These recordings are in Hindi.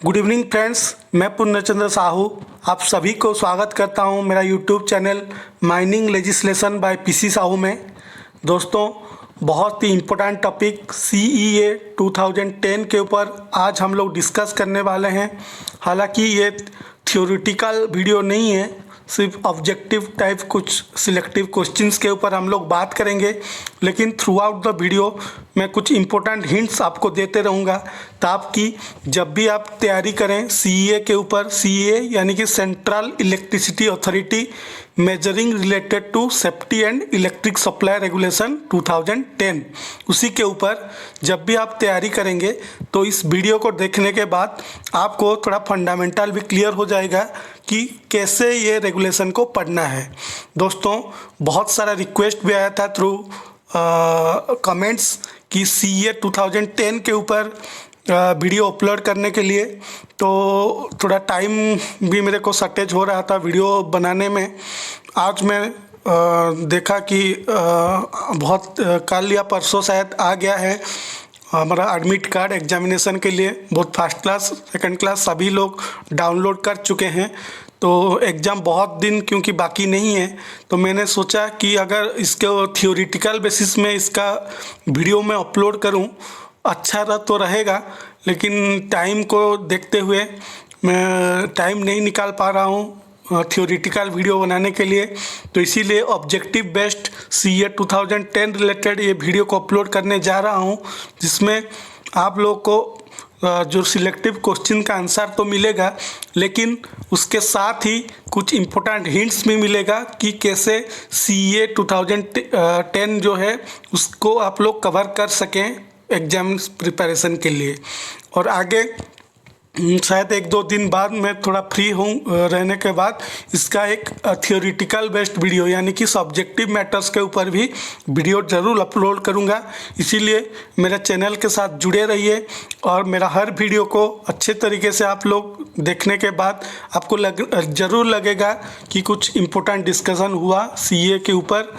गुड इवनिंग फ्रेंड्स, मैं पूर्णचंद्र साहू आप सभी को स्वागत करता हूं मेरा YouTube channel mining legislation by PC Sahu में। दोस्तों, बहुत ही इम्पोर्टेंट टॉपिक CEA 2010 के ऊपर आज हम लोग डिस्कस करने वाले हैं। हालांकि ये थ्योरेटिकल वीडियो नहीं है, सिर्फ ऑब्जेक्टिव टाइप कुछ सिलेक्टिव क्वेश्चंस के ऊपर हम लोग बात करेंगे, लेकिन थ्रू आउट द वीडियो मैं कुछ इंपॉर्टेंट हिंट्स आपको देते रहूँगा ताकि जब भी आप तैयारी करें CEA के ऊपर, CEA यानी कि central electricity authority measuring related to safety and electric supply regulation 2010, उसी के ऊपर जब भी आप तैयारी करेंगे तो इस वीडियो को देखने के बाद आपको थोड़ा फंडामेंटल भी क्लियर हो जाएगा कि कैसे ये रेगुलेशन को पढ़ना है। दोस्तों, बहुत सारा रिक्वेस्ट भी आया था थ्रू कमेंट्स कि CEA 2010 के ऊपर वीडियो अपलोड करने के लिए, तो थोड़ा टाइम भी मेरे को शॉर्टेज हो रहा था वीडियो बनाने में। आज मैं देखा कि बहुत कल या परसों शायद आ गया है हमारा एडमिट कार्ड एग्जामिनेशन के लिए। बहुत फर्स्ट क्लास सेकंड क्लास सभी लोग डाउनलोड कर चुके हैं, तो एग्ज़ाम बहुत दिन क्योंकि बाकी नहीं है, तो मैंने सोचा कि अगर इसके थियोरिटिकल बेसिस में इसका वीडियो मैं अपलोड करूं अच्छा तो रहेगा, लेकिन टाइम को देखते हुए मैं टाइम नहीं निकाल पा रहा हूं थियोरिटिकल वीडियो बनाने के लिए। तो इसीलिए ऑब्जेक्टिव बेस्ड CEA 2010 रिलेटेड ये वीडियो को अपलोड करने जा रहा हूं, जिसमें आप लोग को जो सिलेक्टिव क्वेश्चन का आंसर तो मिलेगा, लेकिन उसके साथ ही कुछ इम्पोर्टेंट हिंट्स भी मिलेगा कि कैसे CEA 2010 जो है उसको आप लोग कवर कर सकें एग्जाम प्रिपरेशन के लिए। और आगे शायद 1-2 दिन बाद मैं थोड़ा फ्री हूँ रहने के बाद इसका एक थियोरिटिकल बेस्ड वीडियो यानी कि सब्जेक्टिव मैटर्स के ऊपर भी वीडियो ज़रूर अपलोड करूँगा। इसीलिए मेरे चैनल के साथ जुड़े रहिए और मेरा हर वीडियो को अच्छे तरीके से आप लोग देखने के बाद आपको ज़रूर लगेगा कि कुछ इम्पोर्टेंट डिस्कशन हुआ CEA के ऊपर।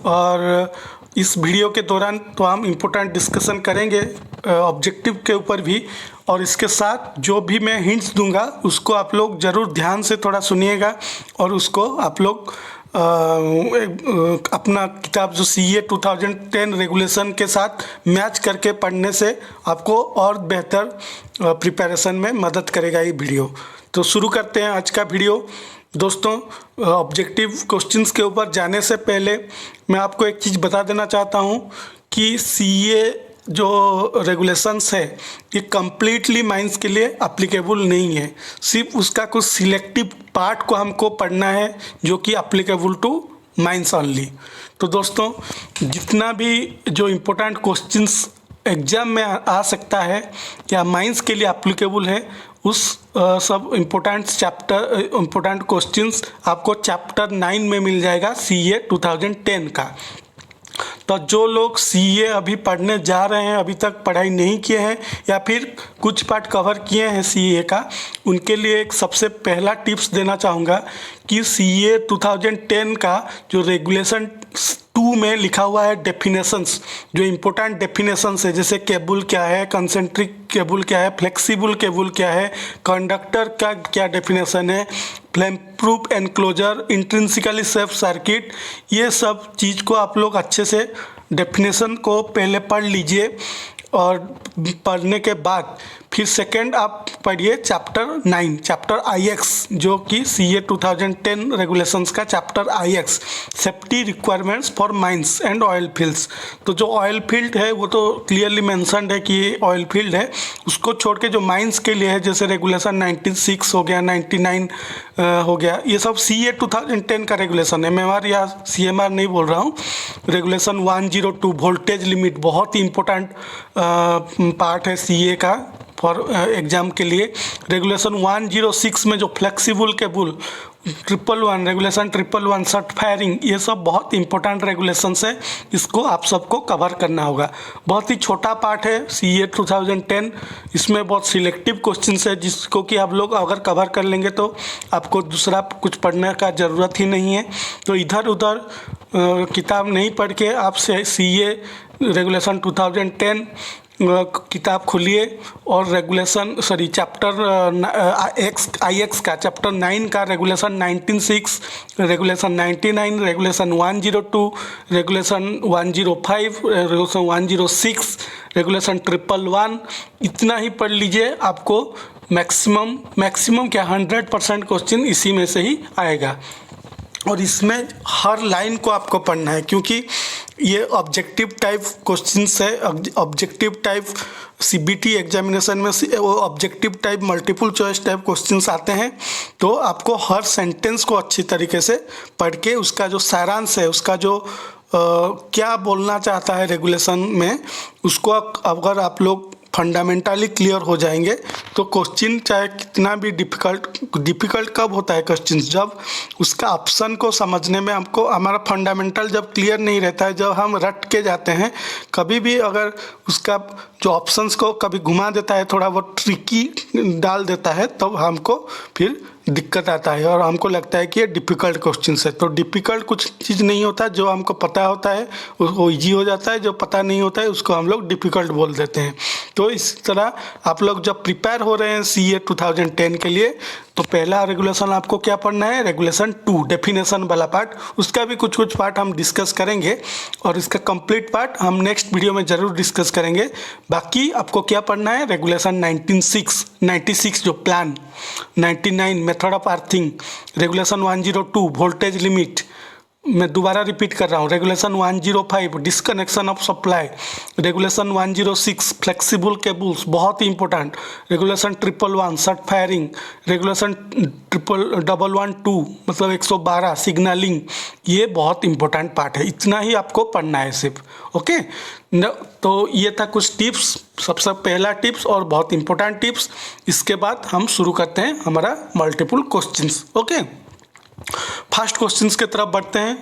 और इस वीडियो के दौरान तो हम इम्पोर्टेंट डिस्कशन करेंगे ऑब्जेक्टिव के ऊपर भी, और इसके साथ जो भी मैं हिंट्स दूंगा उसको आप लोग ज़रूर ध्यान से थोड़ा सुनिएगा और उसको आप लोग अपना किताब जो CEA 2010 रेगुलेशन के साथ मैच करके पढ़ने से आपको और बेहतर प्रिपरेशन में मदद करेगा ये वीडियो। तो शुरू करते हैं आज का वीडियो। दोस्तों, ऑब्जेक्टिव क्वेश्चंस के ऊपर जाने से पहले मैं आपको एक चीज़ बता देना चाहता हूँ कि CEA जो रेगुलेशंस है ये कम्प्लीटली माइंस के लिए अप्लीकेबल नहीं है। सिर्फ उसका कुछ सिलेक्टिव पार्ट को हमको पढ़ना है जो कि अप्लीकेबल टू माइंस ओनली। तो दोस्तों, जितना भी जो इम्पोर्टेंट क्वेश्चंस एग्जाम में आ सकता है या माइंस के लिए अप्लीकेबल है, उस सब इम्पोर्टेंट क्वेश्चंस आपको चैप्टर 9 में मिल जाएगा CEA 2010 का। तो जो लोग CEA अभी पढ़ने जा रहे हैं, अभी तक पढ़ाई नहीं किए हैं या फिर कुछ पार्ट कवर किए हैं CEA का, उनके लिए एक सबसे पहला टिप्स देना चाहूँगा कि CEA 2010 का जो रेगुलेशन 2 में लिखा हुआ है डेफिनेशंस, जो इम्पोर्टेंट डेफिनेशंस है, जैसे केबल क्या है, कंसेंट्रिक केबल क्या है, फ्लेक्सिबल केबल क्या है, कंडक्टर का क्या डेफिनेशन है, flame proof enclosure, intrinsically safe circuit, ये सब चीज़ को आप लोग अच्छे से डेफिनेशन को पहले पढ़ लीजिए। और पढ़ने के बाद फिर सेकंड आप पढ़िए चैप्टर 9, चैप्टर IX, जो कि CEA 2010 रेगुलेशंस का chapter IX, safety requirements for mines and oil fields. तो जो ऑयल फील्ड है वो तो क्लियरली मेंशन्ड है कि ये ऑयल फील्ड है, उसको छोड़ के जो माइंस के लिए है, जैसे रेगुलेशन 96 हो गया, 99 हो गया, ये सब CEA 2010 का रेगुलेशन है। MMR या CMR नहीं बोल रहा हूँ। रेगुलेशन 102 वोल्टेज लिमिट बहुत ही इम्पोर्टेंट पार्ट है CEA का फॉर एग्ज़ाम के लिए। रेगुलेशन 106 में जो flexible cable 111, regulation 111 short firing, ये सब बहुत इंपॉर्टेंट रेगुलेशंस है, इसको आप सबको कवर करना होगा। बहुत ही छोटा पार्ट है CEA 2010, इसमें बहुत सिलेक्टिव क्वेश्चंस है जिसको कि आप लोग अगर कवर कर लेंगे तो आपको दूसरा कुछ पढ़ने का ज़रूरत ही नहीं है। तो इधर उधर किताब नहीं पढ़ के आप CEA रेगुलेशन 2010 किताब खोलिए और चैप्टर IX का चैप्टर 9 का regulation 19(6), regulation 99, regulation 102, regulation 105, regulation 106, regulation 111, इतना ही पढ़ लीजिए। आपको मैक्सिमम क्या 100% क्वेश्चन इसी में से ही आएगा। और इसमें हर लाइन को आपको पढ़ना है, क्योंकि ये ऑब्जेक्टिव टाइप क्वेश्चंस है। ऑब्जेक्टिव टाइप CBT एग्जामिनेशन में वो objective type multiple choice type questions आते हैं। तो आपको हर सेंटेंस को अच्छी तरीके से पढ़ के उसका जो सारांश है, उसका जो क्या बोलना चाहता है रेगुलेशन में, उसको अगर आप लोग फंडामेंटली क्लियर हो जाएंगे तो क्वेश्चन चाहे कितना भी डिफ़िकल्ट कब होता है क्वेश्चन, जब उसका ऑप्शन को समझने में हमको हमारा फंडामेंटल जब क्लियर नहीं रहता है, जब हम रट के जाते हैं। कभी भी अगर उसका जो ऑप्शंस को कभी घुमा देता है, थोड़ा बहुत ट्रिकी डाल देता है, तब हमको फिर दिक्कत आता है और हमको लगता है कि ये डिफ़िकल्ट क्वेश्चन है। तो डिफ़िकल्ट कुछ चीज़ नहीं होता, जो हमको पता होता है वो ईजी हो जाता है, जो पता नहीं होता है उसको हम लोग डिफ़िकल्ट बोल देते हैं। तो इस तरह आप लोग जब प्रिपेयर हो रहे हैं CA 2010 के लिए, तो पहला रेगुलेशन आपको क्या पढ़ना है, रेगुलेशन 2 डेफिनेशन वाला पार्ट। उसका भी कुछ पार्ट हम डिस्कस करेंगे और इसका कंप्लीट पार्ट हम नेक्स्ट वीडियो में ज़रूर डिस्कस करेंगे। बाकी आपको क्या पढ़ना है, रेगुलेशन 96 जो plan, 99 method of earthing, regulation 102 voltage limit, मैं दोबारा रिपीट कर रहा हूँ, regulation 105 disconnection of supply, regulation 106 flexible cables बहुत ही important, regulation 111 short firing, regulation 112 मतलब 112 सिग्नलिंग। ये बहुत इंपॉर्टेंट पार्ट है, इतना ही आपको पढ़ना है सिर्फ। ओके, तो ये था कुछ टिप्स, सबसे पहला टिप्स और बहुत इंपॉर्टेंट टिप्स। इसके बाद हम शुरू करते हैं हमारा multiple questions. Okay, first questions की तरफ बढ़ते हैं।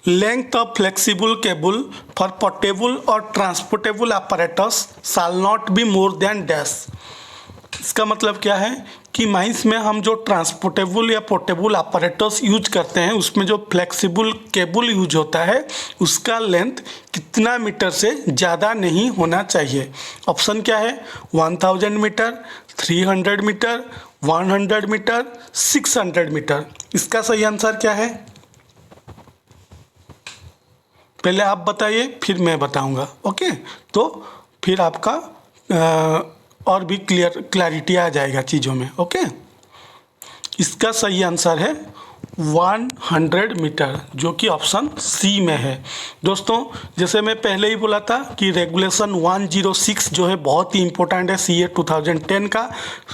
Length of flexible cable for portable और transportable apparatus shall not be more than dash. इसका मतलब क्या है कि माइंस में हम जो ट्रांसपोर्टेबल या पोर्टेबल apparatus यूज करते हैं, उसमें जो फ्लेक्सिबल केबल यूज होता है उसका लेंथ कितना मीटर से ज़्यादा नहीं होना चाहिए। ऑप्शन क्या है, 1000 मीटर, 300 मीटर, 100 मीटर, 600 मीटर। इसका सही आंसर क्या है, पहले आप बताइए फिर मैं बताऊंगा। ओके, तो फिर आपका और भी क्लैरिटी आ जाएगा चीज़ों में। ओके, इसका सही आंसर है 100 मीटर, जो कि ऑप्शन सी में है। दोस्तों, जैसे मैं पहले ही बोला था कि रेगुलेशन 106 जो है बहुत ही इंपॉर्टेंट है CA 2010 का।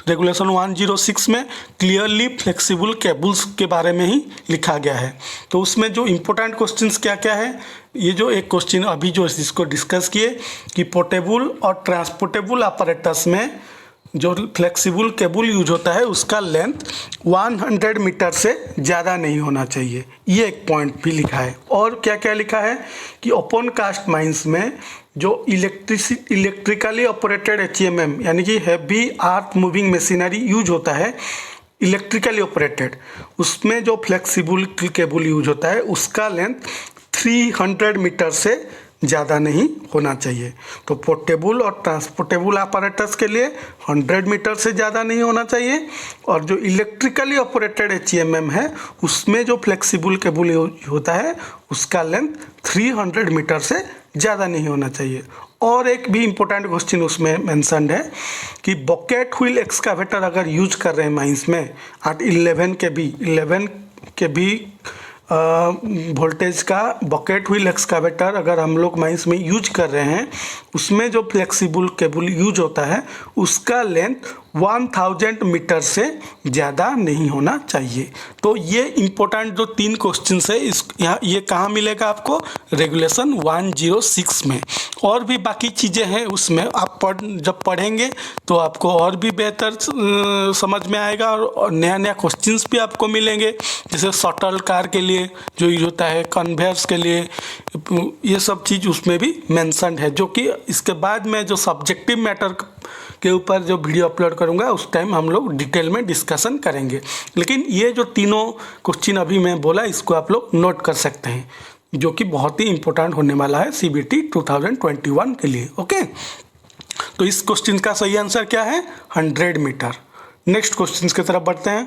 रेगुलेशन 106 में क्लियरली फ्लेक्सिबल केबल्स के बारे में ही लिखा गया है। तो उसमें जो इम्पोर्टेंट क्वेश्चंस क्या क्या है, ये जो एक क्वेश्चन अभी जो इसको डिस्कस किए कि पोर्टेबल और ट्रांसपोर्टेबल apparatus में जो फ्लेक्सिबल केबल यूज होता है उसका लेंथ 100 मीटर से ज़्यादा नहीं होना चाहिए, ये एक पॉइंट भी लिखा है। और क्या क्या लिखा है कि ओपन कास्ट माइंस में जो इलेक्ट्रिकली ऑपरेटेड HMM यानी कि heavy earth moving machinery use होता है, इलेक्ट्रिकली ऑपरेटेड, उसमें जो फ्लेक्सिबल केबल यूज होता है उसका लेंथ 300 मीटर से ज़्यादा नहीं होना चाहिए। तो पोर्टेबल और ट्रांसपोर्टेबल apparatus के लिए 100 मीटर से ज़्यादा नहीं होना चाहिए, और जो इलेक्ट्रिकली ऑपरेटेड HMM है उसमें जो फ्लेक्सिबल केबल होता है उसका लेंथ 300 मीटर से ज़्यादा नहीं होना चाहिए। और एक भी इम्पोर्टेंट क्वेश्चन उसमें मेंशन्ड है कि बकेट व्हील एक्सकावेटर अगर यूज कर रहे हैं माइंस में at 11 kV वोल्टेज का बकेट व्हील एक्सकावेटर अगर हम लोग माइंस में यूज कर रहे हैं, उसमें जो फ्लेक्सिबल केबल यूज होता है उसका लेंथ 1000 मीटर से ज़्यादा नहीं होना चाहिए। तो ये इम्पोर्टेंट जो 3 क्वेश्चन है यहाँ ये कहाँ मिलेगा आपको, रेगुलेशन 106 में। और भी बाकी चीज़ें हैं उसमें, आप जब पढ़ेंगे तो आपको और भी बेहतर समझ में आएगा और नया नया क्वेश्चंस भी आपको मिलेंगे। जैसे शटल कार के लिए जो यूज होता है, कन्वेयर्स के लिए, ये सब चीज़ उसमें भी मेंशन है, जो कि इसके बाद में जो सब्जेक्टिव मैटर के ऊपर जो वीडियो अपलोड करूंगा उस टाइम हम लोग डिटेल में डिस्कशन करेंगे। लेकिन ये जो तीनों क्वेश्चन अभी मैं बोला इसको आप लोग नोट कर सकते हैं, जो कि बहुत ही इंपॉर्टेंट होने वाला है CBT 2021 के लिए। ओके, तो इस क्वेश्चन का सही आंसर क्या है? 100 मीटर। नेक्स्ट क्वेश्चन की तरफ बढ़ते हैं।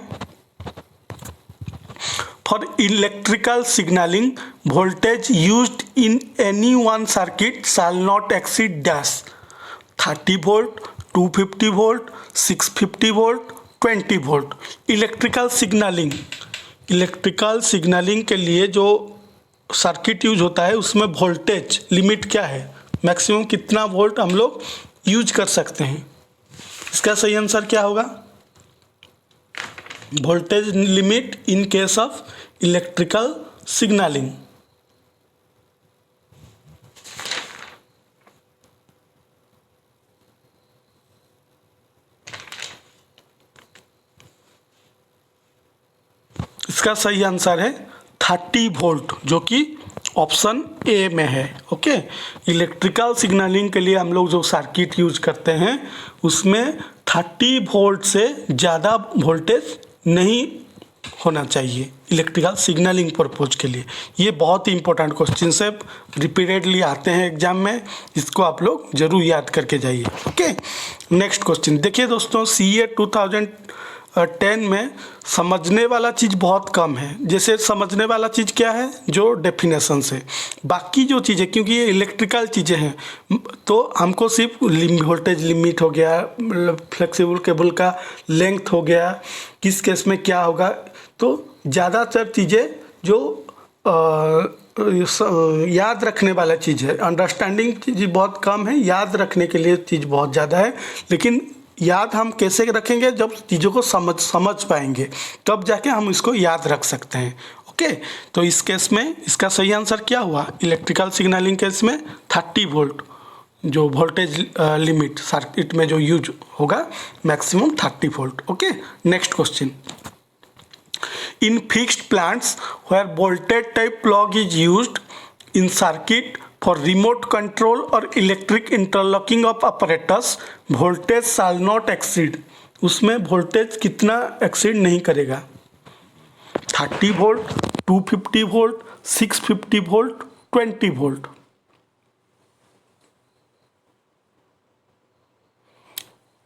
For electrical signalling voltage used in any one circuit shall not exceed dash 30 volt, 250 volt, 650 volt, 20 volt. Electrical signalling के लिए जो सर्किट यूज होता है उसमें वोल्टेज लिमिट क्या है? मैक्सिमम कितना वोल्ट हम लोग यूज कर सकते हैं? इसका सही आंसर क्या होगा? Voltage limit in case of electrical signalling. इसका सही आंसर है 30 वोल्ट, जो कि ऑप्शन ए में है। ओके, इलेक्ट्रिकल सिग्नलिंग के लिए हम लोग जो सर्किट यूज करते हैं उसमें 30 वोल्ट से ज़्यादा वोल्टेज नहीं होना चाहिए इलेक्ट्रिकल सिग्नलिंग पर्पज के लिए। ये बहुत ही इंपॉर्टेंट क्वेश्चन है, रिपीटेडली आते हैं एग्जाम में, इसको आप लोग जरूर याद करके जाइए। ओके, नेक्स्ट क्वेश्चन देखिए दोस्तों, CA 2010 में समझने वाला चीज़ बहुत कम है। जैसे समझने वाला चीज़ क्या है? जो डेफिनेशन से, बाकी जो चीज़ें, क्योंकि ये इलेक्ट्रिकल चीज़ें हैं तो हमको सिर्फ वोल्टेज लिमिट हो गया, फ्लेक्सिबल केबल का लेंथ हो गया, किस केस में क्या होगा, तो ज़्यादातर चीज़ें जो याद रखने वाला चीज़ है, अंडरस्टैंडिंग चीज़ बहुत कम है, याद रखने के लिए चीज़ बहुत ज़्यादा है। लेकिन याद हम कैसे रखेंगे? जब चीज़ों को समझ पाएंगे तब जाके हम इसको याद रख सकते हैं। ओके, तो इस केस में इसका सही आंसर क्या हुआ? इलेक्ट्रिकल सिग्नलिंग केस में 30 वोल्ट जो वोल्टेज लिमिट सर्किट में जो यूज होगा maximum 30 volt. Okay, next question. In fixed plants where voltage type plug is used in circuit for remote control or electric interlocking of apparatus, voltage shall not exceed। उसमें वोल्टेज कितना एक्सीड नहीं करेगा? 30 वोल्ट, 250 वोल्ट, 650 वोल्ट, 20 वोल्ट।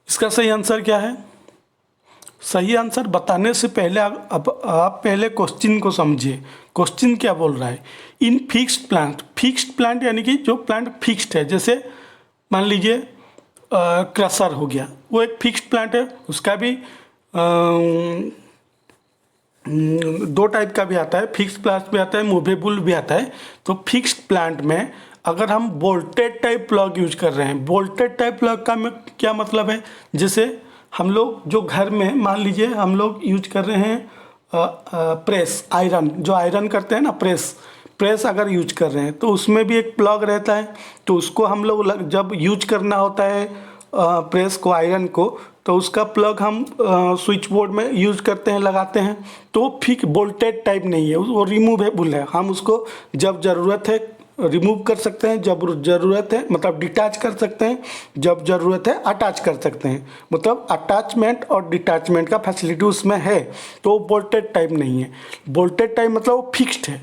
इसका सही आंसर क्या है? सही आंसर बताने से पहले अब आप पहले क्वेश्चन को समझिए। क्वेश्चन क्या बोल रहा है? इन फिक्स्ड प्लांट यानी कि जो प्लांट फिक्स्ड है, जैसे मान लीजिए क्रशर हो गया, वो एक फिक्स्ड प्लांट है। उसका भी दो टाइप का भी आता है, फिक्स्ड प्लांट भी आता है, मूवेबल भी आता है। तो फिक्स्ड प्लांट में अगर हम वोल्टेज टाइप प्लग यूज कर रहे हैं, वोल्टेज टाइप प्लग का क्या मतलब है? जैसे हम लोग जो घर में मान लीजिए हम लोग यूज कर रहे हैं प्रेस, आयरन, जो आयरन करते हैं ना, प्रेस अगर यूज कर रहे हैं तो उसमें भी एक प्लग रहता है। तो उसको हम लोग जब यूज करना होता है प्रेस को, आयरन को, तो उसका प्लग हम स्विच बोर्ड में यूज करते हैं, लगाते हैं। तो फिक्स वोल्टेज टाइप नहीं है, वो रिमूवेबल है। हम उसको जब ज़रूरत है रिमूव कर सकते हैं, जब ज़रूरत है मतलब डिटैच कर सकते हैं, जब ज़रूरत है अटैच कर सकते हैं। मतलब अटैचमेंट और डिटैचमेंट का फैसिलिटी उसमें है। तो वोल्टेज टाइप नहीं है। वोल्टेज टाइप मतलब वो फिक्स्ड है,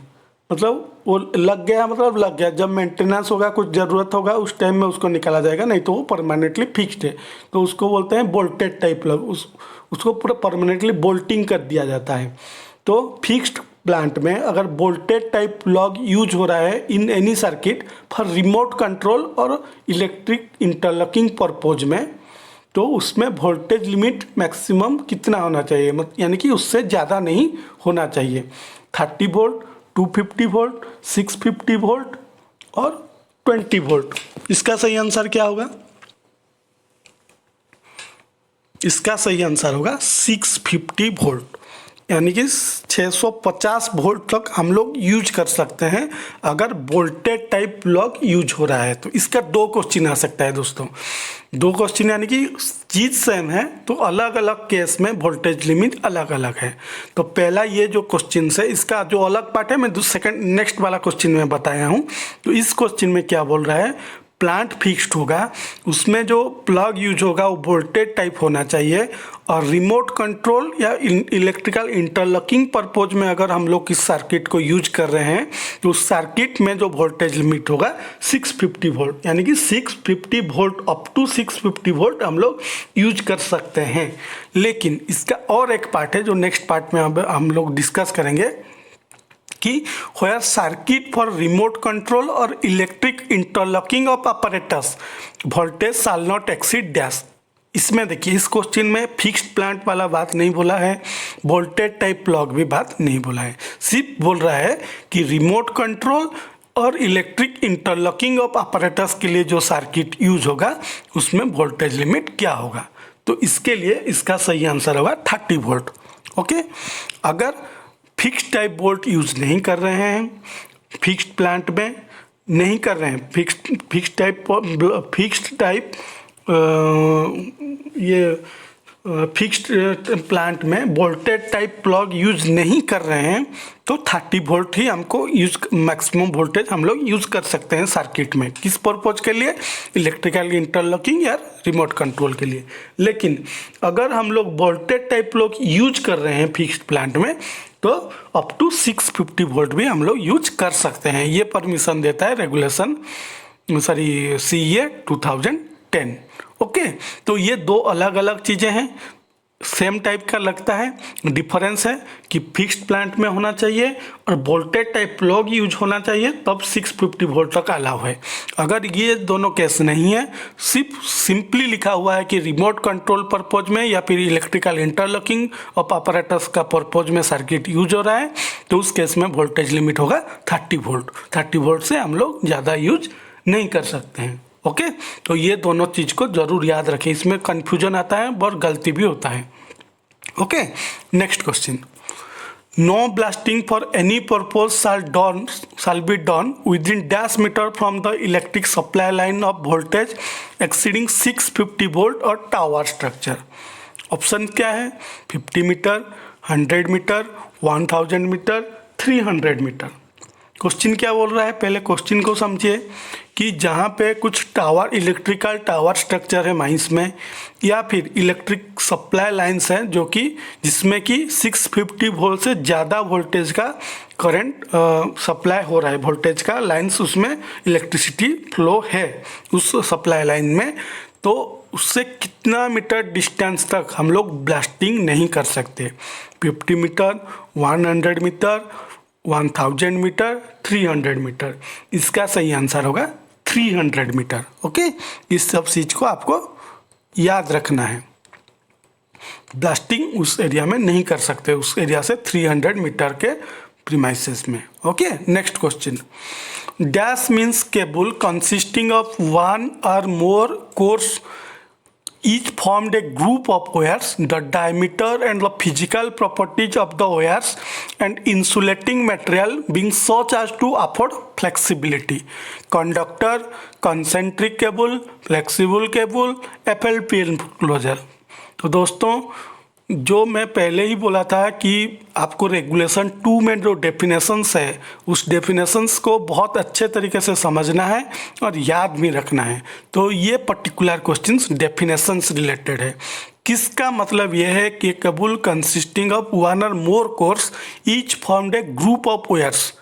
मतलब वो लग गया मतलब लग गया, जब मेंटेनेंस होगा, कुछ ज़रूरत होगा, उस टाइम में उसको निकाला जाएगा, नहीं तो वो परमानेंटली फिक्स्ड है। तो उसको बोलते हैं वोल्टेज टाइप प्लग। उसको पूरा परमानेंटली बोल्टिंग कर दिया जाता है। तो फिक्स्ड प्लांट में अगर वोल्टेज टाइप प्लग यूज हो रहा है in any circuit for remote control और इलेक्ट्रिक इंटरलॉकिंग पर्पज में, तो उसमें वोल्टेज लिमिट मैक्सिमम कितना होना चाहिए? यानी कि उससे ज़्यादा नहीं होना चाहिए। 30 वोल्ट, 250 वोल्ट, 650 वोल्ट और 20 वोल्ट। इसका सही आंसर क्या होगा? इसका सही आंसर होगा 650 वोल्ट, यानी कि 650 वोल्ट तक हम लोग यूज कर सकते हैं अगर वोल्टेज टाइप प्लग यूज हो रहा है। तो इसका 2 क्वेश्चन आ सकता है दोस्तों। 2 क्वेश्चन यानी कि चीज़ सेम है तो अलग अलग केस में वोल्टेज लिमिट अलग अलग है। तो पहला ये जो क्वेश्चन है, इसका जो अलग पार्ट है मैं सेकंड नेक्स्ट वाला क्वेश्चन में बताया हूँ। तो इस क्वेश्चन में क्या बोल रहा है? प्लांट फिक्स्ड होगा उसमें जो प्लग यूज होगा वो वोल्टेज टाइप होना चाहिए, और रिमोट कंट्रोल या इलेक्ट्रिकल इंटरलॉकिंग पर्पज में अगर हम लोग इस सर्किट को यूज कर रहे हैं तो उस सर्किट में जो वोल्टेज लिमिट होगा 650 वोल्ट, यानी कि 650 वोल्ट अप टू 650 वोल्ट हम लोग यूज कर सकते हैं। लेकिन इसका और एक पार्ट है जो नेक्स्ट पार्ट में हम लोग डिस्कस करेंगे कि where circuit for remote control और electric interlocking of apparatus voltage shall not exceed dash. इसमें देखिए इस क्वेश्चन में फिक्स्ड प्लांट वाला बात नहीं बोला है, वोल्टेज टाइप प्लग भी बात नहीं बोला है, सिर्फ बोल रहा है कि रिमोट कंट्रोल और इलेक्ट्रिक इंटरलॉकिंग ऑफ apparatus के लिए जो सर्किट यूज होगा उसमें वोल्टेज लिमिट क्या होगा। तो इसके लिए इसका सही आंसर होगा 30 वोल्ट। ओके, अगर फिक्स्ड टाइप बोल्ट यूज नहीं कर रहे हैं, फिक्स्ड प्लांट में नहीं कर रहे हैं, फिक्स्ड प्लांट में वोल्टेज टाइप प्लग यूज नहीं कर रहे हैं तो 30 वोल्ट ही हमको यूज मैक्सिमम वोल्टेज हम लोग यूज कर सकते हैं सर्किट में। किस पर्पज के लिए? इलेक्ट्रिकल इंटरलॉकिंग या रिमोट कंट्रोल के लिए। लेकिन अगर हम लोग वोल्टेज टाइप प्लग यूज कर रहे हैं फिक्स्ड प्लांट में तो अप टू 650 वोल्ट भी हम लोग यूज कर सकते हैं। ये परमिशन देता है रेगुलेशन CEA 2010। ओके, तो ये दो अलग अलग चीज़ें हैं, सेम टाइप का लगता है, डिफरेंस है कि फिक्स्ड प्लांट में होना चाहिए और वोल्टेज टाइप प्लग यूज होना चाहिए तब 650 वोल्ट तक अलाउ है। अगर ये दोनों केस नहीं है, सिर्फ सिंपली लिखा हुआ है कि रिमोट कंट्रोल पर्पज में या फिर इलेक्ट्रिकल इंटरलॉकिंग ऑफ apparatus का पर्पज में सर्किट यूज हो रहा है तो उस केस में वोल्टेज लिमिट होगा 30 वोल्ट। 30 वोल्ट से हम लोग ज़्यादा यूज नहीं कर सकते हैं। ओके, तो ये दोनों चीज़ को जरूर याद रखें, इसमें कन्फ्यूजन आता है और गलती भी होता है। Okay, next question, no blasting for any purpose shall be done within dash meter from the electric supply line of voltage exceeding 650 volt और टावर स्ट्रक्चर। ऑप्शन क्या है? 50 metre, 100 metre, 1000 metre, 300 metre. Question क्या बोल रहा है? पहले क्वेश्चन को समझिए कि जहाँ पे कुछ टावर, इलेक्ट्रिकल टावर स्ट्रक्चर है माइंस में या फिर इलेक्ट्रिक सप्लाई लाइंस हैं जो कि जिसमें कि 650 वोल्ट से ज़्यादा वोल्टेज का करंट सप्लाई हो रहा है, वोल्टेज का लाइंस उसमें इलेक्ट्रिसिटी फ्लो है उस सप्लाई लाइन में, तो उससे कितना मीटर डिस्टेंस तक हम लोग ब्लास्टिंग नहीं कर सकते। 50 मीटर, 100 मीटर, 1000 मीटर, 300 मीटर। इसका सही आंसर होगा 300 मीटर। ओके, इस सब चीज़ को आपको याद रखना है। ब्लास्टिंग उस एरिया में नहीं कर सकते, उस एरिया से 300 मीटर के प्रीमाइसेस में। Okay, next question, dash means cable consisting of one or more course each formed a group of wires, the diameter and the physical properties of the wires and insulating material being such as to afford flexibility. Conductor, concentric cable, flexible cable, FLP enclosure। तो दोस्तों जो मैं पहले ही बोला था कि आपको रेगुलेशन 2 में जो डेफिनेशंस है उस डेफिनेशंस को बहुत अच्छे तरीके से समझना है और याद भी रखना है। तो ये पर्टिकुलर क्वेश्चंस डेफिनेशंस रिलेटेड है। किसका मतलब ये है कि cable consisting of one or more cores each formed a group of wires,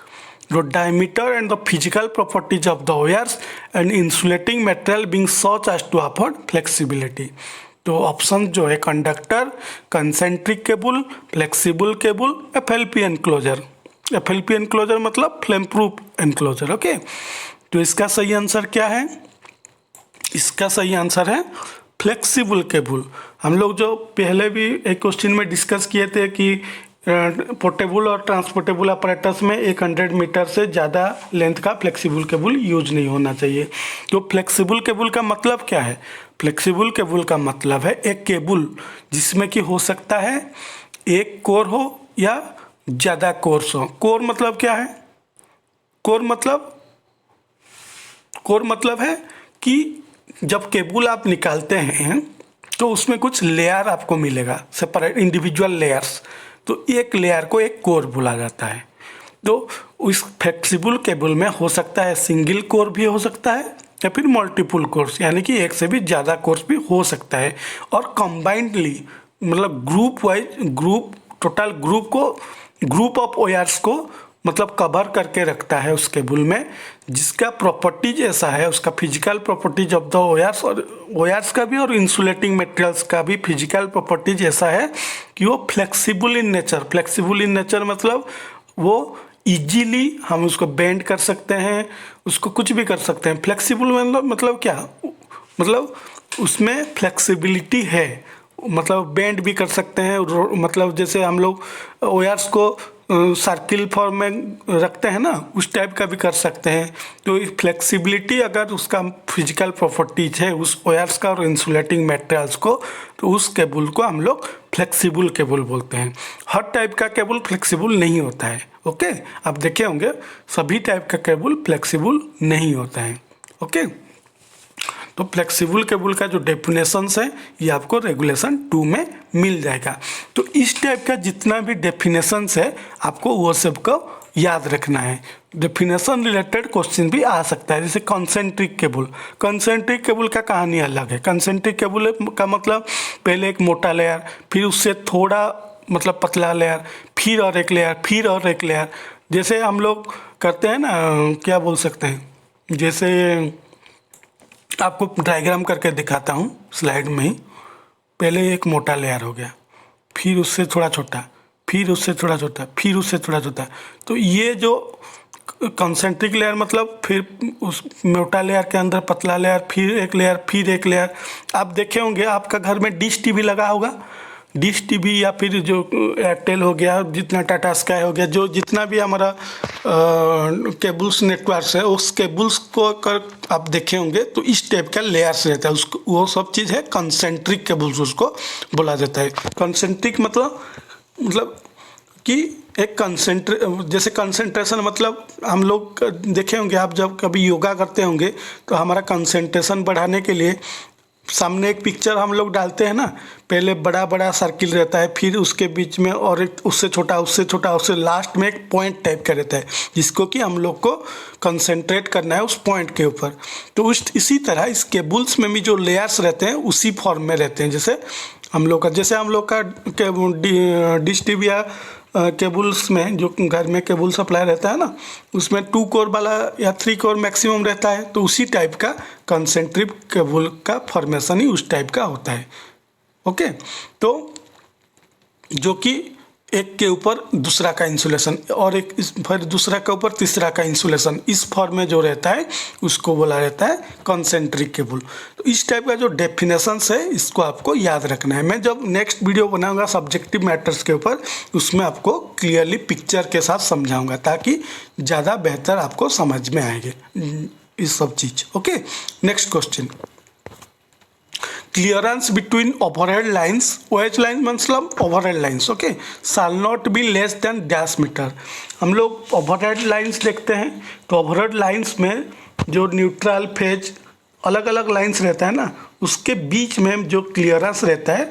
the diameter and the physical properties of the wires and insulating material being such as to afford flexibility। तो ऑप्शन जो है conductor, concentric cable, flexible cable, FLP enclosure. FLP enclosure मतलब फ्लेम प्रूफ एनक्लोजर। ओके, तो इसका सही आंसर क्या है? इसका सही आंसर है फ्लेक्सिबल केबल। हम लोग जो पहले भी एक क्वेश्चन में डिस्कस किए थे कि पोर्टेबल और ट्रांसपोर्टेबल अपरेटस में 100 मीटर से ज़्यादा लेंथ का फ्लेक्सिबल केबल यूज नहीं होना चाहिए। तो फ्लेक्सिबल केबल का मतलब क्या है? फ्लेक्सिबल केबल का मतलब है एक केबल जिसमें कि हो सकता है एक कोर हो या ज़्यादा कोर्स हो। कोर मतलब क्या है? कोर मतलब है कि जब केबल आप निकालते हैं तो उसमें कुछ लेयर आपको मिलेगा, सेपरेट इंडिविजुअल लेयर्स, तो एक लेयर को एक कोर बोला जाता है। तो उस फ्लेक्सिबल केबल में हो सकता है सिंगल कोर भी हो सकता है या फिर मल्टीपल कोर्स, यानी कि एक से भी ज़्यादा कोर्स भी हो सकता है। और कंबाइंडली मतलब group wise group total group of wires को मतलब कवर करके रखता है उस केबल में, जिसका प्रॉपर्टीज ऐसा है, उसका फिजिकल प्रॉपर्टीज ऑफ द ओयार्स और ओयार्स का भी और इंसुलेटिंग मटेरियल्स का भी फिजिकल प्रॉपर्टीज ऐसा है कि वो फ्लेक्सिबल इन नेचर मतलब वो इजीली हम उसको बेंड कर सकते हैं, उसको कुछ भी कर सकते हैं। फ्लेक्सिबल मतलब क्या, मतलब उसमें फ्लेक्सिबिलिटी है, मतलब बेंड भी कर सकते हैं, मतलब जैसे हम लोग ओयार्स को सर्किल फॉर्म में रखते हैं ना, उस टाइप का भी कर सकते हैं। तो फ्लेक्सिबिलिटी अगर उसका फिजिकल प्रॉपर्टीज है उस ओयार्स का और इंसुलेटिंग मटेरियल्स को, तो उस केबल को हम लोग फ्लेक्सिबल केबल बोलते हैं। हर टाइप का केबल फ्लेक्सिबल नहीं होता है। ओके, आप देखे होंगे सभी टाइप का केबल फ्लेक्सिबल नहीं होता है। ओके, तो फ्लेक्सिबल केबल का जो डेफिनेशंस है ये आपको रेगुलेशन 2 में मिल जाएगा। तो इस टाइप का जितना भी डेफिनेशंस है आपको वो सब को याद रखना है। डेफिनेशन रिलेटेड क्वेश्चन भी आ सकता है, जैसे कंसेंट्रिक केबल का कहानी अलग है। कंसेंट्रिक केबल का मतलब पहले एक मोटा लेयर, फिर उससे थोड़ा मतलब पतला लेयर, फिर और एक लेयर, फिर और एक लेयर। जैसे हम लोग करते हैं ना, क्या बोल सकते हैं, जैसे आपको डायग्राम करके दिखाता हूँ स्लाइड में ही। पहले एक मोटा लेयर हो गया, फिर उससे थोड़ा छोटा, फिर उससे थोड़ा छोटा, फिर उससे थोड़ा छोटा। तो ये जो कंसेंट्रिक लेयर मतलब फिर उस मोटा लेयर के अंदर पतला लेयर, फिर एक लेयर, फिर एक लेयर। आप देखे होंगे आपका घर में डिश टीवी लगा होगा, डिश टीवी या फिर जो एयरटेल हो गया, जितना टाटा स्काई हो गया, जो जितना भी हमारा केबल्स नेटवर्क है, उस केबल्स को अगर आप देखे होंगे तो इस टाइप का लेयर्स रहता है। उसको वो सब चीज़ है कंसेंट्रिक केबल्स, उसको बोला जाता है। कंसेंट्रिक मतलब कि एक जैसे कंसंट्रेशन मतलब हम लोग देखे होंगे, आप जब कभी योगा करते होंगे तो हमारा कंसंट्रेशन बढ़ाने के लिए सामने एक पिक्चर हम लोग डालते हैं ना, पहले बड़ा बड़ा सर्किल रहता है, फिर उसके बीच में और एक उससे छोटा, उससे छोटा, उससे लास्ट में एक पॉइंट टाइप का रहता है, जिसको कि हम लोग को कंसंट्रेट करना है उस पॉइंट के ऊपर। तो इसी तरह इस केबल्स में भी जो लेयर्स रहते हैं उसी फॉर्म में रहते हैं। जैसे हम लोग का डिश टीवी या केबल्स में जो घर में केबल सप्लाई रहता है ना, उसमें 2 कोर वाला या 3 कोर मैक्सिमम रहता है। तो उसी टाइप का कंसेंट्रिक केबल का फॉर्मेशन ही उस टाइप का होता है। ओके, तो जो कि एक के ऊपर दूसरा का इंसुलेशन और एक फिर दूसरा के ऊपर तीसरा का इंसुलेशन, इस फॉर्म में जो रहता है उसको बोला रहता है कंसेंट्रिक केबल। तो इस टाइप का जो डेफिनेशंस है इसको आपको याद रखना है। मैं जब नेक्स्ट वीडियो बनाऊंगा सब्जेक्टिव मैटर्स के ऊपर, उसमें आपको क्लियरली पिक्चर के साथ समझाऊंगा, ताकि ज़्यादा बेहतर आपको समझ में आएंगे इस सब चीज़। Okay, next question, clearance between overhead lines, OH line मतलब overhead lines, okay, shall not be less than dash metre. हम लोग ओवरहेड लाइन्स देखते हैं तो ओवरहेड लाइन्स में जो न्यूट्रल फेज अलग अलग लाइन्स रहता है ना, उसके बीच में जो क्लियरेंस रहता है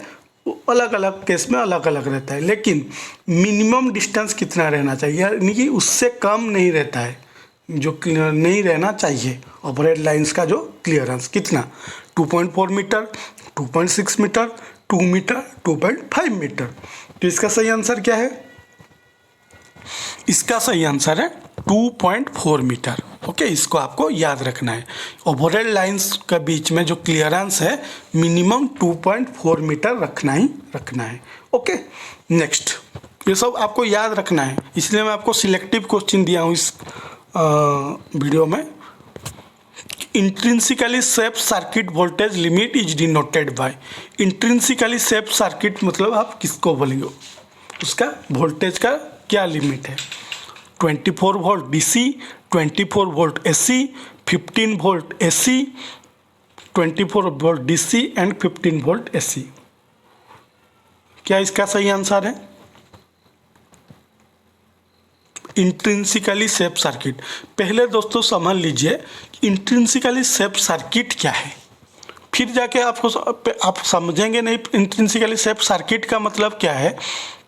वो अलग अलग केस में अलग अलग रहता है, लेकिन मिनिमम डिस्टेंस कितना रहना चाहिए, यानी कि उससे कम नहीं रहता है, जो नहीं रहना चाहिए ओवरहेड लाइन्स का जो क्लियरेंस कितना, 2.4 मीटर, 2.6 मीटर, 2 मीटर, 2.5 मीटर। तो इसका सही आंसर क्या है? इसका सही आंसर है 2.4 मीटर। ओके, इसको आपको याद रखना है। ओवरहेड लाइन्स के बीच में जो क्लियरेंस है मिनिमम 2.4 मीटर रखना ही रखना है। ओके, नेक्स्ट, ये सब आपको याद रखना है, इसलिए मैं आपको सिलेक्टिव क्वेश्चन दिया हूँ इस वीडियो में। Intrinsically safe circuit voltage limit is denoted by, intrinsically safe circuit मतलब आप किसको बोलेंगे, उसका वोल्टेज का क्या लिमिट है? 24 volt DC, 24 volt AC, 15 volt AC, 24 volt DC and 15 volt AC। क्या इसका सही आंसर है? Intrinsically safe circuit. पहले दोस्तों समझ लीजिए इंट्रिंसिकली सेफ सर्किट क्या है, फिर जाके आप समझेंगे नहीं इंट्रिंसिकली सेफ सर्किट का मतलब क्या है,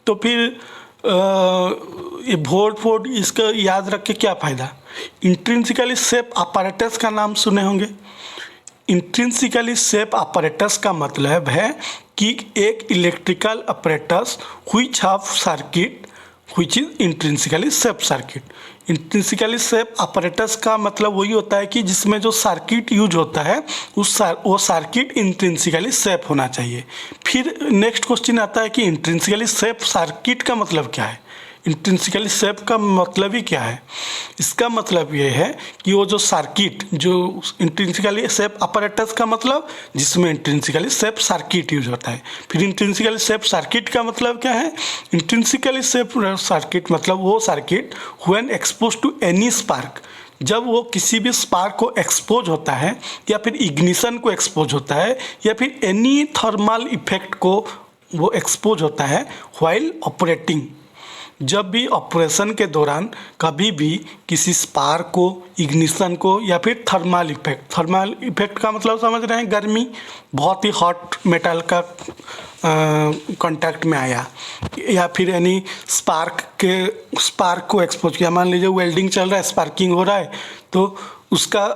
तो फिर ये वोल्ट इसका याद रख के क्या फ़ायदा। इंट्रिंसिकली सेफ apparatus का नाम सुने होंगे। इंट्रिंसिकली सेफ apparatus का मतलब है कि एक electrical apparatus which have circuit which is intrinsically safe circuit। Intrinsically safe apparatus का मतलब वही होता है कि जिसमें जो सर्किट यूज होता है वो सर्किट इंट्रिंसिकली सेफ होना चाहिए। फिर नेक्स्ट क्वेश्चन आता है कि इंट्रिंसिकली सेफ सर्किट का मतलब क्या है। इंट्रिंसिकली सेफ का मतलब ही क्या है। इसका मतलब ये है कि वो जो सर्किट जो इंट्रिंसिकली सेफ apparatus का मतलब जिसमें इंट्रिंसिकली सेफ सर्किट यूज होता है। फिर इंट्रिंसिकली सेफ सर्किट का मतलब क्या है। इंट्रिंसिकली सेफ सर्किट मतलब वो circuit when expose to any spark, जब वो किसी भी स्पार्क को एक्सपोज होता है या फिर इग्निशन को एक्सपोज होता है या फिर एनी थर्मल इफेक्ट को वो एक्सपोज होता है व्हाइल ऑपरेटिंग। जब भी ऑपरेशन के दौरान कभी भी किसी स्पार्क को, इग्निशन को या फिर थर्मल इफेक्ट का मतलब समझ रहे हैं, गर्मी, बहुत ही हॉट मेटल का कांटेक्ट में आया या फिर यानी स्पार्क को एक्सपोज किया। मान लीजिए वेल्डिंग चल रहा है, स्पार्किंग हो रहा है तो उसका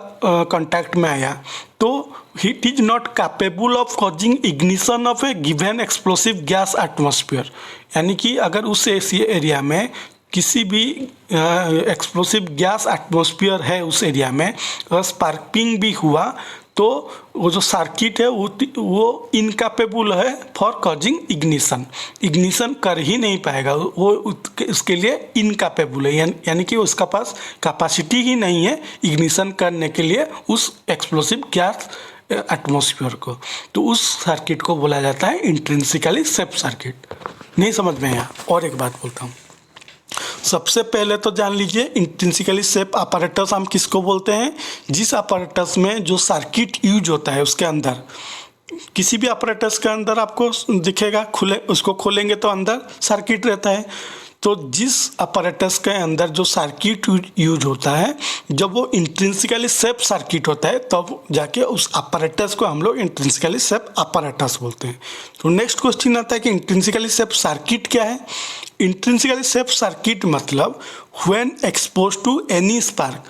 कांटेक्ट में आया तो it is not capable of causing ignition of A given explosive gas atmosphere. यानी कि अगर उस एरिया में किसी भी एक्सप्लोसिव गैस एटमॉस्फेयर है उस एरिया में अगर स्पार्किंग भी हुआ तो वो जो सर्किट है वो इनकैपेबल है फॉर कॉजिंग इग्निशन कर ही नहीं पाएगा, वो उसके लिए इनकैपेबल है। यानी कि उसका पास कैपेसिटी ही नहीं है इग्निशन करने के लिए उस एक्सप्लोसिव गैस एटमॉस्फेयर को। तो उस सर्किट को बोला जाता है इंट्रिंसिकली सेफ सर्किट। नहीं समझ में आया। और एक बात बोलता हूँ, सबसे पहले तो जान लीजिए इंट्रिंसिकली सेफ apparatus हम किसको बोलते हैं। जिस apparatus में जो सर्किट यूज होता है उसके अंदर, किसी भी apparatus के अंदर आपको दिखेगा उसको खोलेंगे तो अंदर सर्किट रहता है। तो जिस apparatus के अंदर जो सर्किट यूज होता है जब वो इंट्रिंसिकली सेफ सर्किट होता है तब जाके उस apparatus को हम लोग इंट्रिंसिकली सेफ apparatus बोलते हैं। तो नेक्स्ट क्वेश्चन आता है कि इंट्रिंसिकली सेफ सर्किट क्या है। इंट्रिंसिकली सेफ सर्किट मतलब when expose to any spark,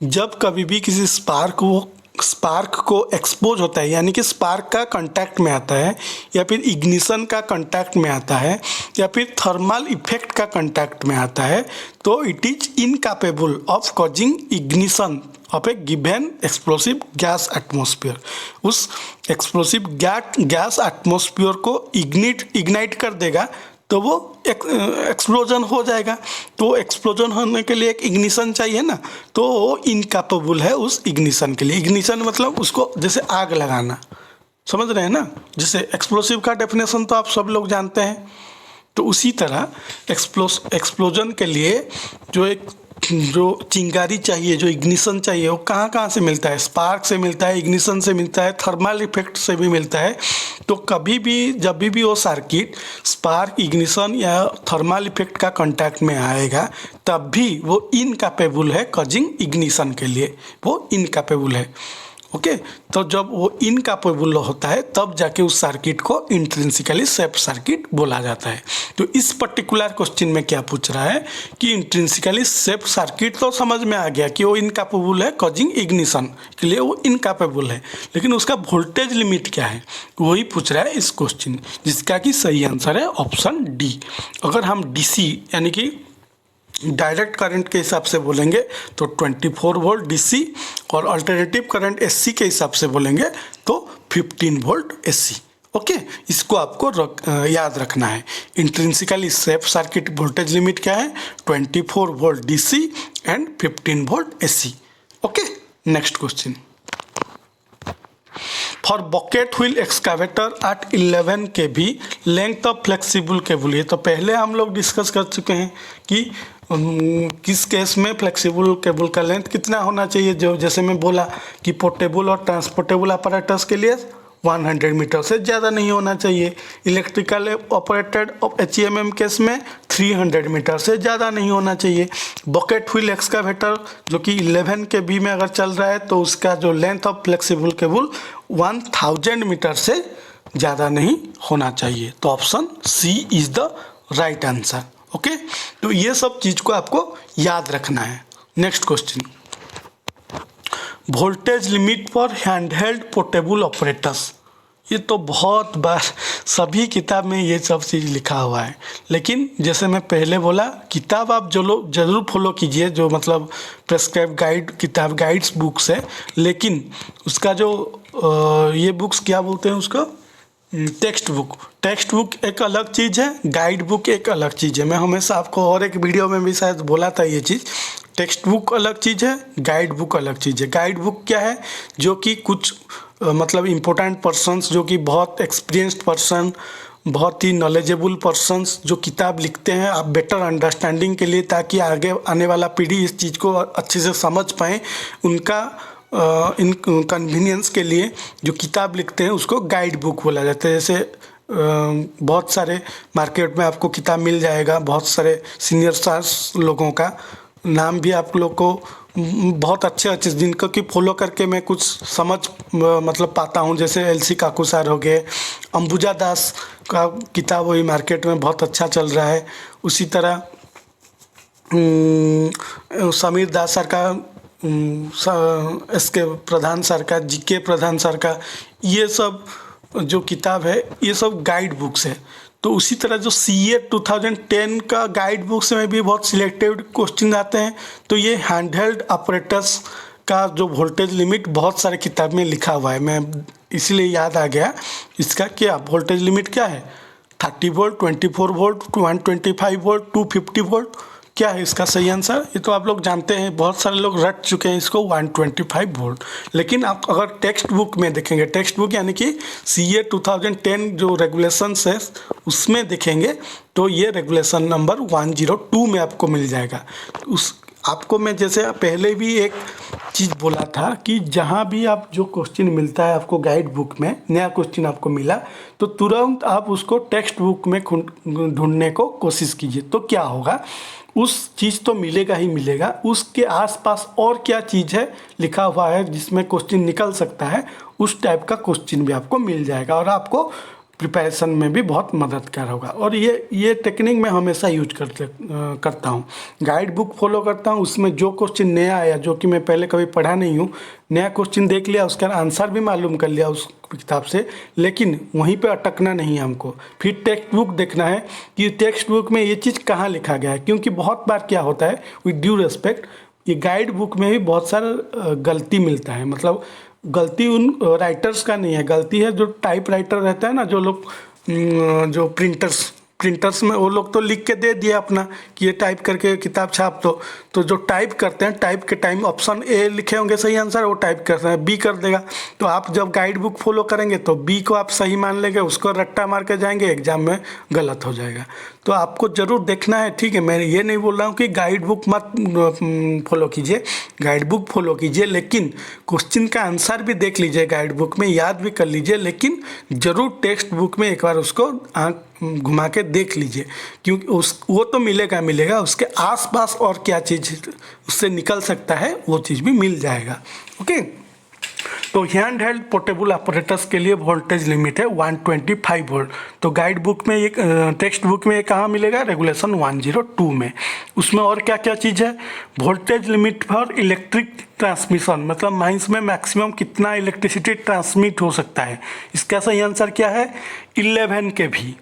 जब कभी भी किसी स्पार्क को एक्सपोज होता है यानी कि स्पार्क का कांटेक्ट में आता है या फिर इग्निशन का कांटेक्ट में आता है या फिर थर्मल इफेक्ट का कांटेक्ट में आता है तो it is incapable of causing ignition of A given explosive gas atmosphere. उस एक्सप्लोसिव गैस एटमॉस्फेयर को इग्नाइट कर देगा तो वो एक्सप्लोजन हो जाएगा। तो एक्सप्लोजन होने के लिए एक इग्निशन चाहिए ना, तो वो इनकैपेबल है उस इग्निशन के लिए। इग्निशन मतलब उसको जैसे आग लगाना, समझ रहे हैं ना। जैसे एक्सप्लोसिव का डेफिनेशन तो आप सब लोग जानते हैं। तो उसी तरह एक्सप्लोजन के लिए जो चिंगारी चाहिए, जो इग्निशन चाहिए, वो कहाँ से मिलता है। स्पार्क से मिलता है, इग्निशन से मिलता है, थर्मल इफेक्ट से भी मिलता है। तो कभी भी जब भी वो सर्किट स्पार्क, इग्निशन या थर्मल इफेक्ट का कांटेक्ट में आएगा तब भी वो इनकैपेबल है कॉजिंग इग्निशन के लिए, वो इनकैपेबल है। ओके, तो जब वो इनकैपेबल होता है तब जाके उस सर्किट को इंट्रिंसिकली सेफ सर्किट बोला जाता है। तो इस पर्टिकुलर क्वेश्चन में क्या पूछ रहा है कि इंट्रिंसिकली सेफ सर्किट तो समझ में आ गया कि वो इनकैपेबल है कॉजिंग इग्निशन के लिए, वो इनकैपेबल है, लेकिन उसका वोल्टेज लिमिट क्या है वही पूछ रहा है इस क्वेश्चन, जिसका कि सही आंसर है ऑप्शन डी। अगर हम डीसी यानी कि डायरेक्ट करंट के हिसाब से बोलेंगे तो 24 वोल्ट डीसी और अल्टरनेटिव करंट एससी के हिसाब से बोलेंगे तो 15 वोल्ट एससी। ओके, इसको आपको याद रखना है। Intrinsically safe circuit voltage limit क्या है, 24 volt DC and 15 volt SC. Okay, next question. For bucket wheel excavator at 11 kV length of flexible cable, ये तो पहले हम लोग डिस्कस कर चुके हैं कि किस केस में फ्लेक्सिबल केबल का लेंथ कितना होना चाहिए। जो जैसे मैं बोला कि पोर्टेबल और ट्रांसपोर्टेबल अपैरेटस के लिए 100 मीटर से ज़्यादा नहीं होना चाहिए। इलेक्ट्रिकल ऑपरेटेड HEMM केस में 300 मीटर से ज़्यादा नहीं होना चाहिए। बकेट व्हील एक्सकावेटर जो कि 11 kV में अगर चल रहा है तो उसका जो length of flexible cable 1000 metre से ज़्यादा नहीं होना चाहिए। तो option C is the right answer. Okay, तो ये सब चीज़ को आपको याद रखना है। Next question, voltage limit for handheld portable operators. ये तो बहुत बार सभी किताब में ये सब चीज़ लिखा हुआ है, लेकिन जैसे मैं पहले बोला, किताब आप जो लोग ज़रूर फॉलो कीजिए, जो मतलब प्रेस्क्राइब गाइड किताब गाइड्स बुक्स है, लेकिन उसका जो ये बुक्स क्या बोलते हैं उसको, टेक्स्ट बुक एक अलग चीज़ है, गाइड बुक एक अलग चीज़ है। मैं हमेशा आपको और एक वीडियो में भी शायद बोला था ये चीज़, टेक्स्ट बुक अलग चीज़ है, गाइड बुक अलग चीज़ है। गाइड बुक क्या है, जो कि कुछ मतलब इम्पोर्टेंट पर्सन्स, जो कि बहुत एक्सपीरियंस्ड पर्सन, बहुत ही नॉलेजेबल पर्सन्स जो किताब लिखते हैं आप बेटर अंडरस्टैंडिंग के लिए, ताकि आगे आने वाला पीढ़ी इस चीज़ को अच्छे से समझ पाए, उनका इन कन्वीनियंस के लिए जो किताब लिखते हैं उसको गाइड बुक बोला जाता है। जैसे बहुत सारे मार्केट में आपको किताब मिल जाएगा, बहुत सारे सीनियर स्टार्स लोगों का नाम भी आप लोग को बहुत अच्छे जिनको कि फॉलो करके मैं कुछ समझ मतलब पाता हूँ। जैसे एलसी काकू सर हो गए, अंबुजा दास का किताब वही मार्केट में बहुत अच्छा चल रहा है। उसी तरह समीर दास सर का, एसके प्रधान सर का, जीके प्रधान सर का, ये सब जो किताब है ये सब गाइड बुक्स है। तो उसी तरह जो CA 2010 का गाइड बुक्स में भी बहुत सिलेक्टिव क्वेश्चन आते हैं। तो ये हैंडहेल्ड ऑपरेटर्स का जो वोल्टेज लिमिट बहुत सारे किताब में लिखा हुआ है, मैं इसलिए याद आ गया। इसका क्या वोल्टेज लिमिट क्या है, 30 वोल्ट, 24 वोल्ट, 125 वोल्ट, 250 वोल्ट। क्या है इसका सही आंसर, ये तो आप लोग जानते हैं, बहुत सारे लोग रट चुके हैं इसको, 125 वोल्ट। लेकिन आप अगर टेक्स्ट बुक में देखेंगे, टेक्स्ट बुक यानी कि CA 2010 जो रेगुलेशंस है उसमें देखेंगे, तो ये रेगुलेशन नंबर 102 में आपको मिल जाएगा। उस आपको मैं जैसे पहले भी एक चीज़ बोला था कि जहाँ भी आप जो क्वेश्चन मिलता है आपको गाइड बुक में, नया क्वेश्चन आपको मिला तो तुरंत आप उसको टेक्स्ट बुक में ढूंढने को कोशिश कीजिए। तो क्या होगा, उस चीज़ तो मिलेगा ही मिलेगा, उसके आसपास और क्या चीज़ है लिखा हुआ है जिसमें क्वेश्चन निकल सकता है, उस टाइप का क्वेश्चन भी आपको मिल जाएगा और आपको प्रिपरेशन में भी बहुत मददगार होगा। और ये टेक्निक मैं हमेशा यूज करता हूँ, गाइड बुक फॉलो करता हूँ। उसमें जो क्वेश्चन नया आया, जो कि मैं पहले कभी पढ़ा नहीं हूँ, नया क्वेश्चन देख लिया, उसका आंसर भी मालूम कर लिया उस किताब से, लेकिन वहीं पे अटकना नहीं है हमको, फिर टेक्स्ट बुक देखना है कि टेक्स्ट बुक में ये चीज़ कहाँ लिखा गया है। क्योंकि बहुत बार क्या होता है, विद ड्यू रिस्पेक्ट, ये गाइड बुक में भी बहुत सारा गलती मिलता है। मतलब गलती उन राइटर्स का नहीं है, गलती है जो टाइप राइटर रहता है ना, जो लोग जो प्रिंटर्स में, वो लोग तो लिख के दे दिया अपना कि ये टाइप करके किताब छाप दो। तो जो टाइप करते हैं, टाइप के टाइम ऑप्शन ए लिखे होंगे सही आंसर, वो टाइप करते हैं बी कर देगा। तो आप जब गाइड बुक फॉलो करेंगे तो बी को आप सही मान लेंगे, उसको रट्टा मार के जाएंगे, एग्जाम में गलत हो जाएगा। तो आपको ज़रूर देखना है, ठीक है। मैं ये नहीं बोल रहा हूँ कि गाइड बुक मत फॉलो कीजिए, गाइड बुक फॉलो कीजिए, लेकिन क्वेश्चन का आंसर भी देख लीजिए, गाइड बुक में याद भी कर लीजिए, लेकिन ज़रूर टेक्स्ट बुक में एक बार उसको आँख घुमा के देख लीजिए, क्योंकि वो तो मिलेगा, उसके आसपास और क्या चीज़ उससे निकल सकता है वो चीज़ भी मिल जाएगा। ओके, तो हैंड हेल्ड पोर्टेबल ऑपरेटर्स के लिए वोल्टेज लिमिट है 125 वोल्ट। तो गाइड बुक में, एक टेक्स्ट बुक में कहाँ मिलेगा, रेगुलेशन 102 में। उसमें और क्या क्या चीज़ है, voltage limit for electric transmission, मतलब माइंस में मैक्सिमम कितना इलेक्ट्रिसिटी ट्रांसमिट हो सकता है। इसका सही आंसर क्या है, 11 kV।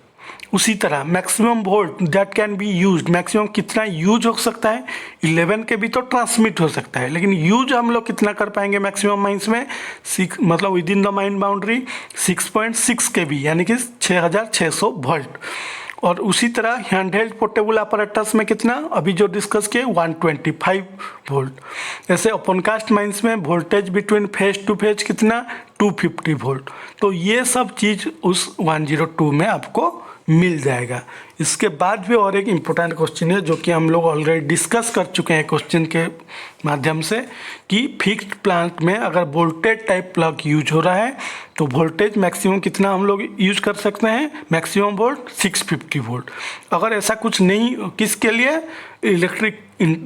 उसी तरह maximum volt that can be used, maximum कितना यूज हो सकता है, 11 के भी तो ट्रांसमिट हो सकता है, लेकिन यूज हम लोग कितना कर पाएंगे मैक्सिमम माइंस में, 6 मतलब with in the mine boundary 6.6 kV, यानी कि 6600 वोल्ट। और उसी तरह हैंडहेल्ड पोर्टेबल अपैरेटस में कितना, अभी जो डिस्कस किए 125 वोल्ट। ऐसे ओपनकास्ट माइंस में voltage between phase two phase कितना, 250 वोल्ट। तो ये सब चीज़ उस 102 में आपको मिल जाएगा। इसके बाद भी और एक इम्पोर्टेंट क्वेश्चन है जो कि हम लोग ऑलरेडी डिस्कस कर चुके हैं क्वेश्चन के माध्यम से, कि फिक्स्ड प्लांट में अगर वोल्टेज टाइप प्लग यूज हो रहा है तो वोल्टेज मैक्सिमम कितना हम लोग यूज कर सकते हैं, मैक्सिमम वोल्ट 650 वोल्ट। अगर ऐसा कुछ नहीं, किसके लिए, इलेक्ट्रिक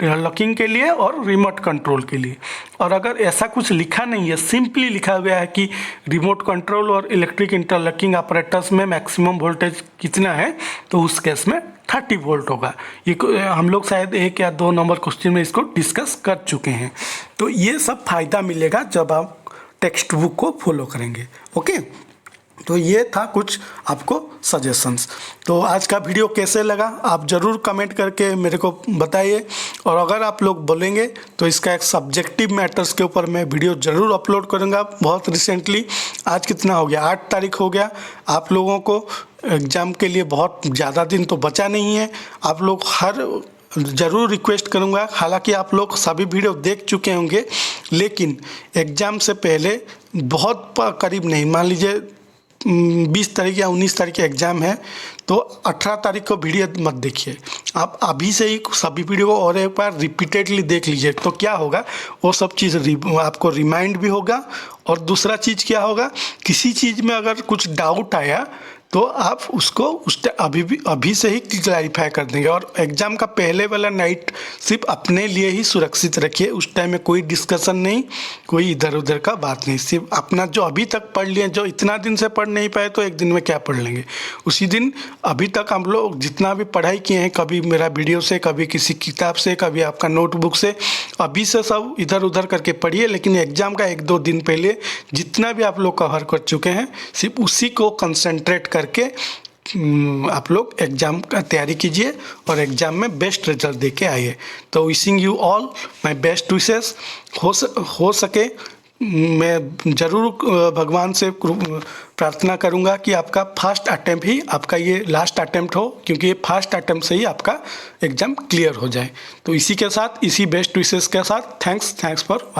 लॉकिंग के लिए और रिमोट कंट्रोल के लिए। और अगर ऐसा कुछ लिखा नहीं है, सिंपली लिखा गया है कि रिमोट कंट्रोल और इलेक्ट्रिक इंटरलॉकिंग ऑपरेटर्स में मैक्सिमम वोल्टेज कितना है, तो केस में 30 वोल्ट होगा। ये हम लोग शायद 1 या 2 नंबर क्वेश्चन में इसको डिस्कस कर चुके हैं। तो ये सब फ़ायदा मिलेगा जब आप टेक्स्ट बुक को फॉलो करेंगे। ओके, तो ये था कुछ आपको सजेशंस। तो आज का वीडियो कैसे लगा आप ज़रूर कमेंट करके मेरे को बताइए, और अगर आप लोग बोलेंगे तो इसका एक सब्जेक्टिव मैटर्स के ऊपर मैं वीडियो ज़रूर अपलोड करूँगा बहुत रिसेंटली। आज कितना हो गया, 8 तारीख हो गया। आप लोगों को एग्ज़ाम के लिए बहुत ज़्यादा दिन तो बचा नहीं है। आप लोग ज़रूर रिक्वेस्ट करूँगा, हालांकि आप लोग सभी वीडियो देख चुके होंगे, लेकिन एग्ज़ाम से पहले बहुत करीब नहीं, मान लीजिए 20 तारीख या 19 तारीख एग्ज़ाम है तो 18 तारीख को वीडियो मत देखिए। आप अभी से ही सभी वीडियो को और एक बार रिपीटेडली देख लीजिए। तो क्या होगा, वो सब चीज़ आपको रिमाइंड भी होगा। और दूसरा चीज़ क्या होगा, किसी चीज़ में अगर कुछ डाउट आया तो आप उसको अभी से ही क्लैरिफाई कर देंगे। और एग्ज़ाम का पहले वाला नाइट सिर्फ अपने लिए ही सुरक्षित रखिए। उस टाइम में कोई डिस्कशन नहीं, कोई इधर उधर का बात नहीं, सिर्फ अपना जो अभी तक पढ़ लिए, जो इतना दिन से पढ़ नहीं पाए तो एक दिन में क्या पढ़ लेंगे, उसी दिन अभी तक हम लोग जितना भी पढ़ाई किए हैं, कभी मेरा वीडियो से, कभी किसी किताब से, कभी आपका नोटबुक से, अभी से सब इधर उधर करके पढ़िए। लेकिन एग्ज़ाम का 1-2 दिन पहले जितना भी आप लोग कवर कर चुके हैं, सिर्फ उसी को कंसंट्रेट करके आप लोग एग्ज़ाम का तैयारी कीजिए और एग्ज़ाम में बेस्ट रिजल्ट देके आइए। तो wishing you all my best wishes. हो सके मैं ज़रूर भगवान से प्रार्थना करूंगा कि आपका फर्स्ट अटेम्प्ट ही आपका ये लास्ट अटेम्प्ट हो, क्योंकि ये फर्स्ट अटेम्प्ट से ही आपका एग्ज़ाम क्लियर हो जाए। तो इसी के साथ, इसी बेस्ट विशेस के साथ थैंक्स फॉर